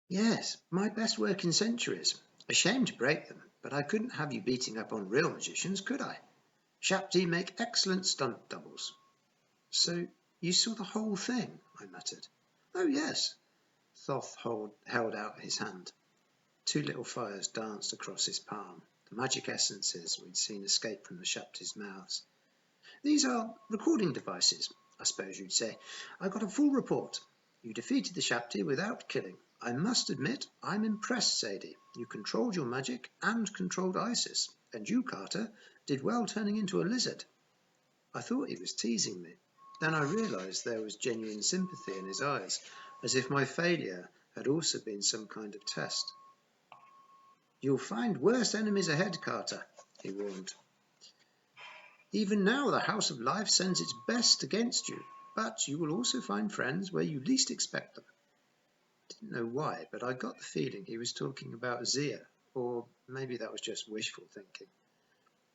Yes, my best work in centuries. A shame to break them, but I couldn't have you beating up on real magicians, could I? Shapti make excellent stunt doubles. So you saw the whole thing, I muttered. Oh, yes. Held out his hand. Two little fires danced across his palm, the magic essences we'd seen escape from the Shapti's mouths. These are recording devices, I suppose you'd say. I got a full report. You defeated the Shapti without killing. I must admit, I'm impressed, Sadie. You controlled your magic and controlled Isis. And you, Carter, did well turning into a lizard. I thought he was teasing me. Then I realised there was genuine sympathy in his eyes, as if my failure had also been some kind of test. You'll find worse enemies ahead, Carter, he warned. Even now the House of Life sends its best against you, but you will also find friends where you least expect them. Didn't know why, but I got the feeling he was talking about Zia, or maybe that was just wishful thinking.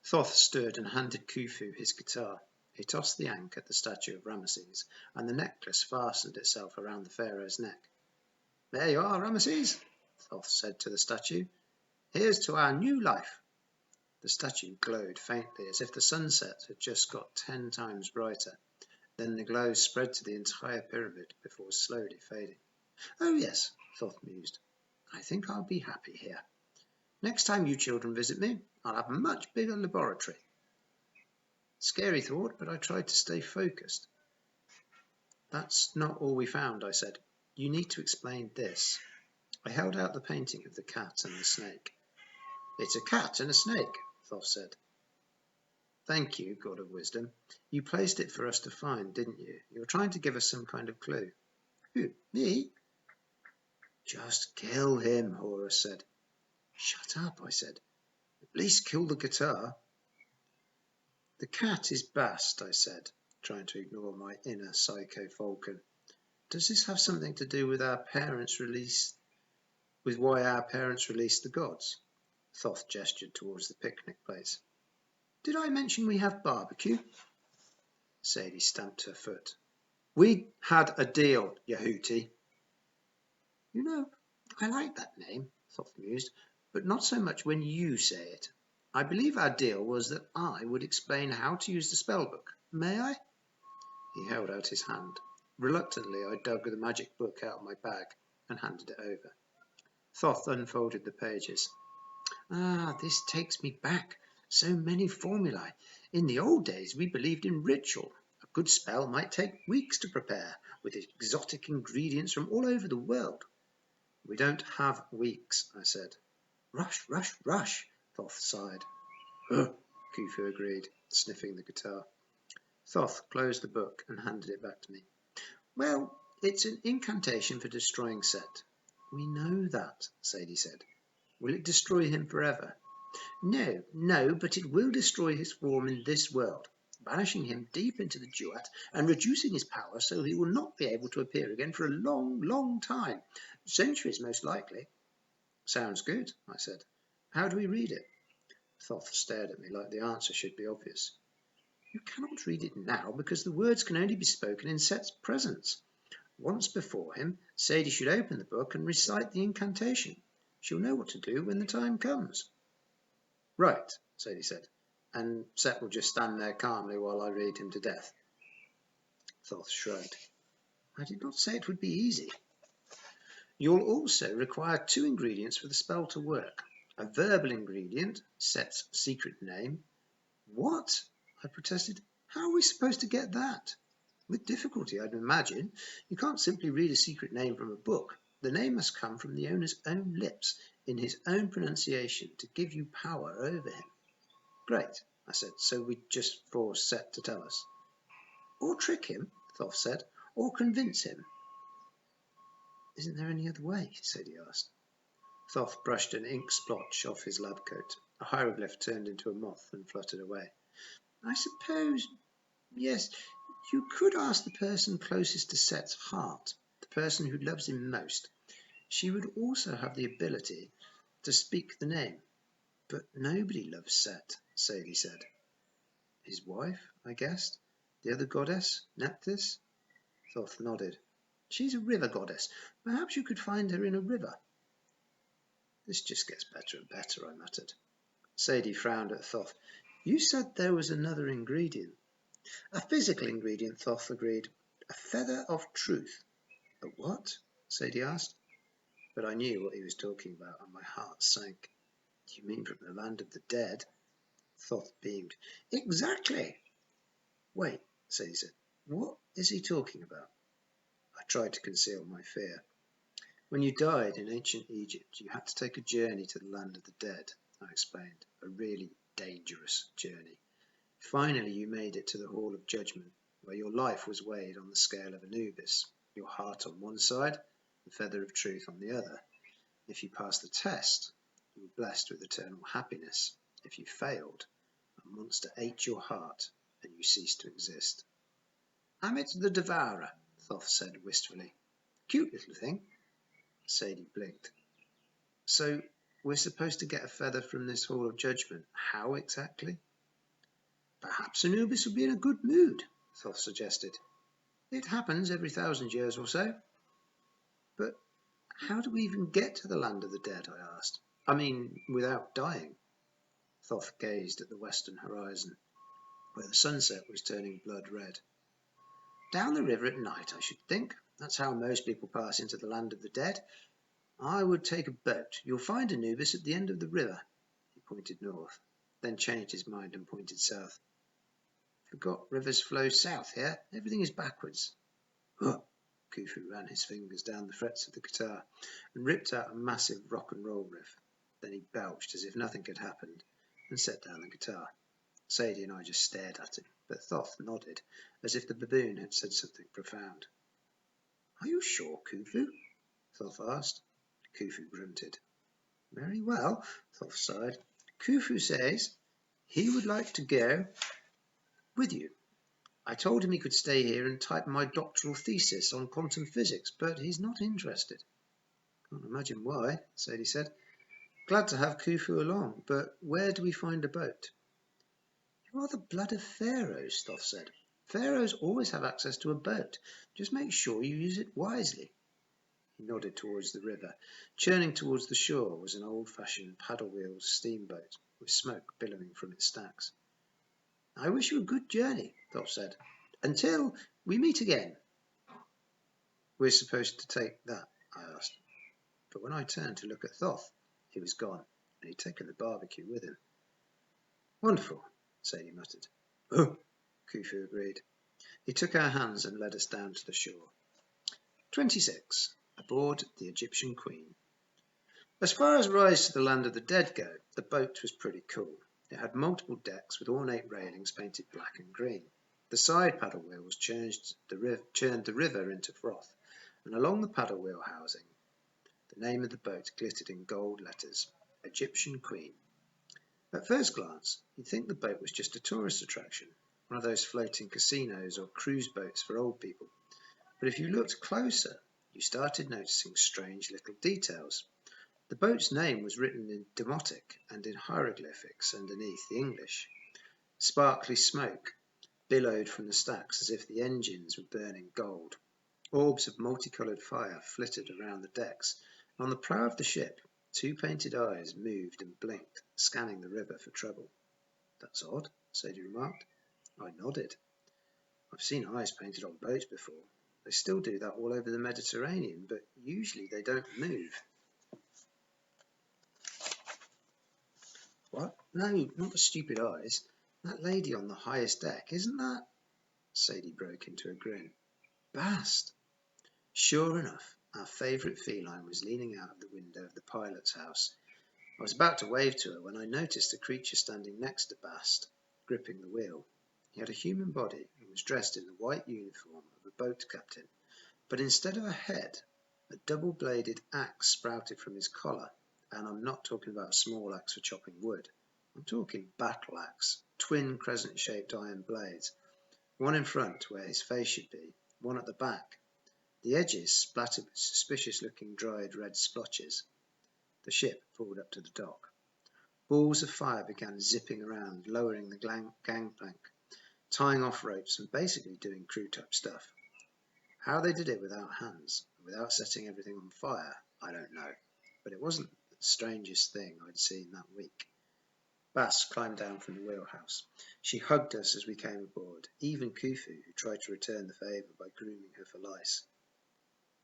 Thoth stood and handed Khufu his guitar. He tossed the ankh at the statue of Ramesses, and the necklace fastened itself around the pharaoh's neck. There you are, Ramesses, Thoth said to the statue. Here's to our new life. The statue glowed faintly, as if the sunset had just got 10 times brighter. Then the glow spread to the entire pyramid before slowly fading. Oh yes, Thoth mused. I think I'll be happy here. Next time you children visit me, I'll have a much bigger laboratory. Scary thought, but I tried to stay focused. That's not all we found, I said. You need to explain this. I held out the painting of the cat and the snake. It's a cat and a snake, Thoth said. Thank you, God of Wisdom. You placed it for us to find, didn't you? You were trying to give us some kind of clue. Who, me? Just kill him, Horus said. Shut up, I said. At least kill the guitar. The cat is Bast, I said, trying to ignore my inner psycho falcon. Does this have something to do with why our parents released the gods? Thoth gestured towards the picnic place. Did I mention we have barbecue? Sadie stamped her foot. We had a deal, Yahuti. You know, I like that name, Thoth mused, but not so much when you say it. I believe our deal was that I would explain how to use the spellbook. May I? He held out his hand. Reluctantly, I dug the magic book out of my bag and handed it over. Thoth unfolded the pages. Ah, this takes me back. So many formulae. In the old days, we believed in ritual. A good spell might take weeks to prepare, with exotic ingredients from all over the world. We don't have weeks, I said. Rush, rush, rush, Thoth sighed. Ugh, Khufu agreed, sniffing the guitar. Thoth closed the book and handed it back to me. Well, it's an incantation for destroying Set. We know that, Sadie said. Will it destroy him forever? No, but it will destroy his form in this world, banishing him deep into the Duat and reducing his power so he will not be able to appear again for a long, long time. Centuries, most likely. Sounds good, I said. How do we read it? Thoth stared at me like the answer should be obvious. You cannot read it now because the words can only be spoken in Set's presence. Once before him, Sadie should open the book and recite the incantation. She'll know what to do when the time comes. Right, Sadie said, and Set will just stand there calmly while I read him to death. Thoth shrugged. I did not say it would be easy. You'll also require 2 ingredients for the spell to work. A verbal ingredient, Set's secret name. What? I protested. How are we supposed to get that? With difficulty, I'd imagine. You can't simply read a secret name from a book. The name must come from the owner's own lips, in his own pronunciation, to give you power over him. Great, I said, so we just force Set to tell us. Or trick him, Thoth said, or convince him. Isn't there any other way? Sadie asked. Thoth brushed an ink splotch off his lab coat. A hieroglyph turned into a moth and fluttered away. I suppose, yes, you could ask the person closest to Set's heart, the person who loves him most. She would also have the ability to speak the name. But nobody loves Set, Sadie said. His wife, I guessed. The other goddess, Nephthys? Thoth nodded. She's a river goddess. Perhaps you could find her in a river. This just gets better and better, I muttered. Sadie frowned at Thoth. You said there was another ingredient. A physical ingredient, Thoth agreed. A feather of truth. A what? Sadie asked. But I knew what he was talking about, and my heart sank. You mean from the land of the dead? Thoth beamed. Exactly. Wait, Sadie said. What is he talking about? I tried to conceal my fear. When you died in ancient Egypt, you had to take a journey to the land of the dead, I explained. A really dangerous journey. Finally, you made it to the Hall of Judgment, where your life was weighed on the scale of Anubis, your heart on one side, the feather of truth on the other. If you passed the test, you were blessed with eternal happiness. If you failed, a monster ate your heart, and you ceased to exist. Amit the Devourer, Thoth said wistfully. Cute little thing. Sadie blinked. So we're supposed to get a feather from this Hall of Judgment. How exactly? Perhaps Anubis will be in a good mood, Thoth suggested. It happens every 1,000 years or so. But how do we even get to the land of the dead, I asked. I mean, without dying. Thoth gazed at the western horizon, where the sunset was turning blood red. Down the river at night, I should think. That's how most people pass into the land of the dead. I would take a boat. You'll find Anubis at the end of the river. He pointed north, then changed his mind and pointed south. Forgot rivers flow south here. Everything is backwards. Huh. Khufu ran his fingers down the frets of the guitar and ripped out a massive rock and roll riff. Then he belched as if nothing had happened and set down the guitar. Sadie and I just stared at him, but Thoth nodded, as if the baboon had said something profound. Are you sure, Khufu? Thoth asked. Khufu grunted. Very well, Thoth sighed. Khufu says he would like to go with you. I told him he could stay here and type my doctoral thesis on quantum physics, but he's not interested. Can't imagine why, Sadie said. Glad to have Khufu along, but where do we find a boat? You are the blood of pharaohs, Thoth said. Pharaohs always have access to a boat. Just make sure you use it wisely. He nodded towards the river. Churning towards the shore was an old-fashioned paddle-wheeled steamboat with smoke billowing from its stacks. I wish you a good journey, Thoth said. Until we meet again. We're supposed to take that, I asked. But when I turned to look at Thoth, he was gone, and he'd taken the barbecue with him. Wonderful, Sadie muttered. Oh, Khufu agreed. He took our hands and led us down to the shore. 26. Aboard the Egyptian Queen. As far as rides to the land of the dead go, the boat was pretty cool. It had multiple decks with ornate railings painted black and green. The side paddle wheels churned the river into froth, and along the paddle wheel housing, the name of the boat glittered in gold letters, Egyptian Queen. At first glance, you'd think the boat was just a tourist attraction, one of those floating casinos or cruise boats for old people. But if you looked closer, you started noticing strange little details. The boat's name was written in Demotic and in hieroglyphics underneath the English. Sparkly smoke billowed from the stacks as if the engines were burning gold. Orbs of multicoloured fire flittered around the decks, and on the prow of the ship, 2 painted eyes moved and blinked, scanning the river for trouble. That's odd, Sadie remarked. I nodded. I've seen eyes painted on boats before. They still do that all over the Mediterranean, but usually they don't move. What? No, not the stupid eyes. That lady on the highest deck, isn't that? Sadie broke into a grin. Bast! Sure enough, our favourite feline was leaning out of the window of the pilot's house. I was about to wave to her when I noticed a creature standing next to Bast, gripping the wheel. He had a human body and was dressed in the white uniform of a boat captain, but instead of a head, a double-bladed axe sprouted from his collar, and I'm not talking about a small axe for chopping wood. I'm talking battle axe, twin crescent-shaped iron blades, one in front where his face should be, one at the back. The edges splattered with suspicious-looking dried red splotches. The ship pulled up to the dock. Balls of fire began zipping around, lowering the gangplank, tying off ropes and basically doing crew-type stuff. How they did it without hands, without setting everything on fire, I don't know, but it wasn't the strangest thing I'd seen that week. Bass climbed down from the wheelhouse. She hugged us as we came aboard, even Khufu, who tried to return the favour by grooming her for lice.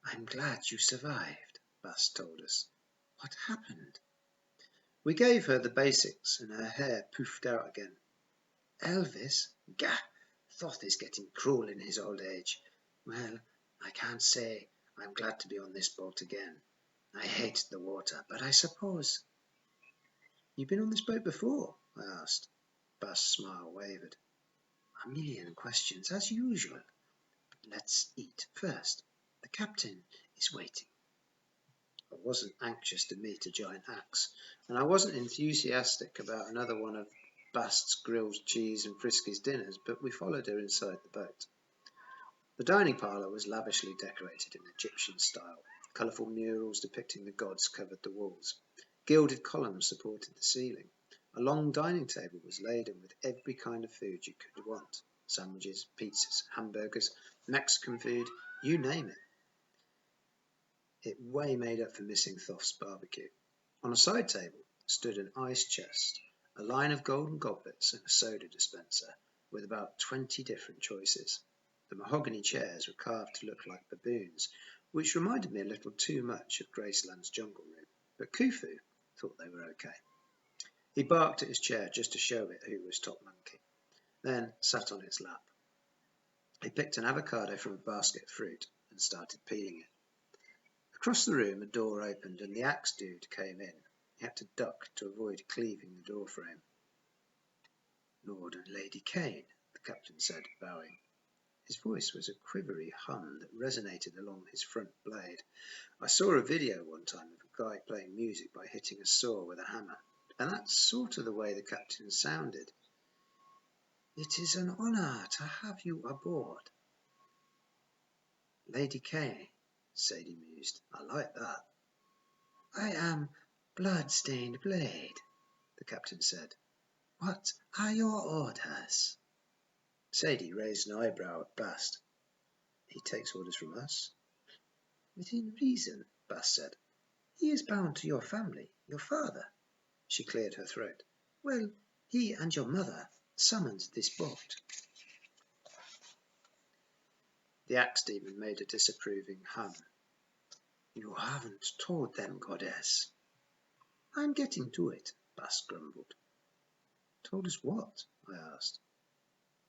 I'm glad you survived, Bass told us. What happened? We gave her the basics, and her hair poofed out again. Elvis? Gah! Thoth is getting cruel in his old age. Well, I can't say I'm glad to be on this boat again. I hate the water, but I suppose... You've been on this boat before? I asked. Bass' smile wavered. A million questions, as usual. But let's eat first. The captain is waiting. I wasn't anxious to meet a giant axe, and I wasn't enthusiastic about another one of Bast's grilled cheese and Frisky's dinners, but we followed her inside the boat. The dining parlour was lavishly decorated in Egyptian style. Colourful murals depicting the gods covered the walls. Gilded columns supported the ceiling. A long dining table was laden with every kind of food you could want. Sandwiches, pizzas, hamburgers, Mexican food, you name it. It way made up for missing Thoth's barbecue. On a side table stood an ice chest, a line of golden goblets and a soda dispenser, with about 20 different choices. The mahogany chairs were carved to look like baboons, which reminded me a little too much of Graceland's jungle room, but Khufu thought they were okay. He barked at his chair just to show it who was top monkey, then sat on its lap. He picked an avocado from a basket of fruit and started peeling it. Across the room, a door opened and the axe dude came in. He had to duck to avoid cleaving the door frame. Lord and Lady Kane, the captain said, bowing. His voice was a quivery hum that resonated along his front blade. I saw a video one time of a guy playing music by hitting a saw with a hammer, and that's sort of the way the captain sounded. It is an honour to have you aboard. Lady Kane, Sadie mused. I like that. I am Blood-stained Blade, the captain said. What are your orders? Sadie raised an eyebrow at Bast. He takes orders from us? Within reason, Bast said. He is bound to your family, your father. She cleared her throat. Well, he and your mother summoned this boat. The axe demon made a disapproving hum. You haven't told them, goddess. I'm getting to it, Bast grumbled. Told us what? I asked.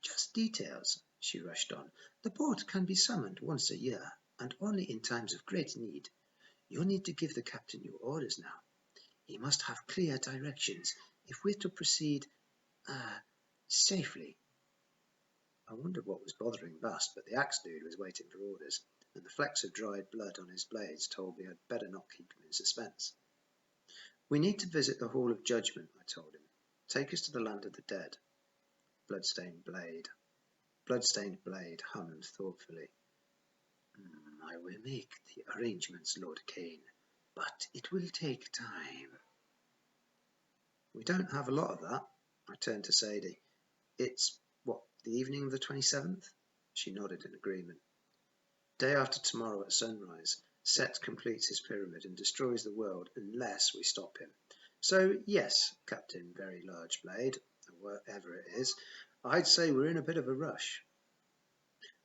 Just details, she rushed on. The boat can be summoned once a year, and only in times of great need. You'll need to give the captain your orders now. He must have clear directions if we're to proceed, safely. I wondered what was bothering Bast, but the axe dude was waiting for orders, and the flecks of dried blood on his blades told me I'd better not keep him in suspense. We need to visit the Hall of Judgment, I told him. Take us to the land of the dead. Bloodstained Blade hummed thoughtfully. I will make the arrangements, Lord Kane, but it will take time. We don't have a lot of that, I turned to Sadie. It's, the evening of the 27th? She nodded in agreement. Day after tomorrow at sunrise, Set completes his pyramid and destroys the world unless we stop him. So, yes, Captain Very Large Blade, or whatever it is, I'd say we're in a bit of a rush.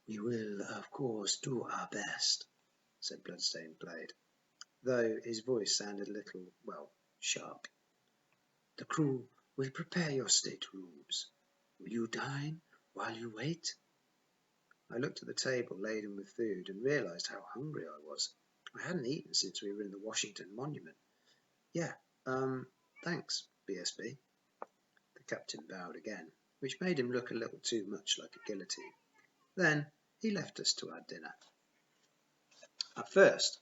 We will, of course, do our best, said Bloodstained Blade, though his voice sounded a little, sharp. The crew will prepare your staterooms. Will you dine while you wait? I looked at the table laden with food and realised how hungry I was. I hadn't eaten since we were in the Washington Monument. Yeah, thanks, BSB. The captain bowed again, which made him look a little too much like a guillotine. Then he left us to our dinner. At first,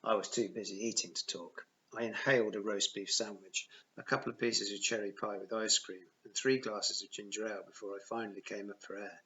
I was too busy eating to talk. I inhaled a roast beef sandwich, a couple of pieces of cherry pie with ice cream, and 3 glasses of ginger ale before I finally came up for air.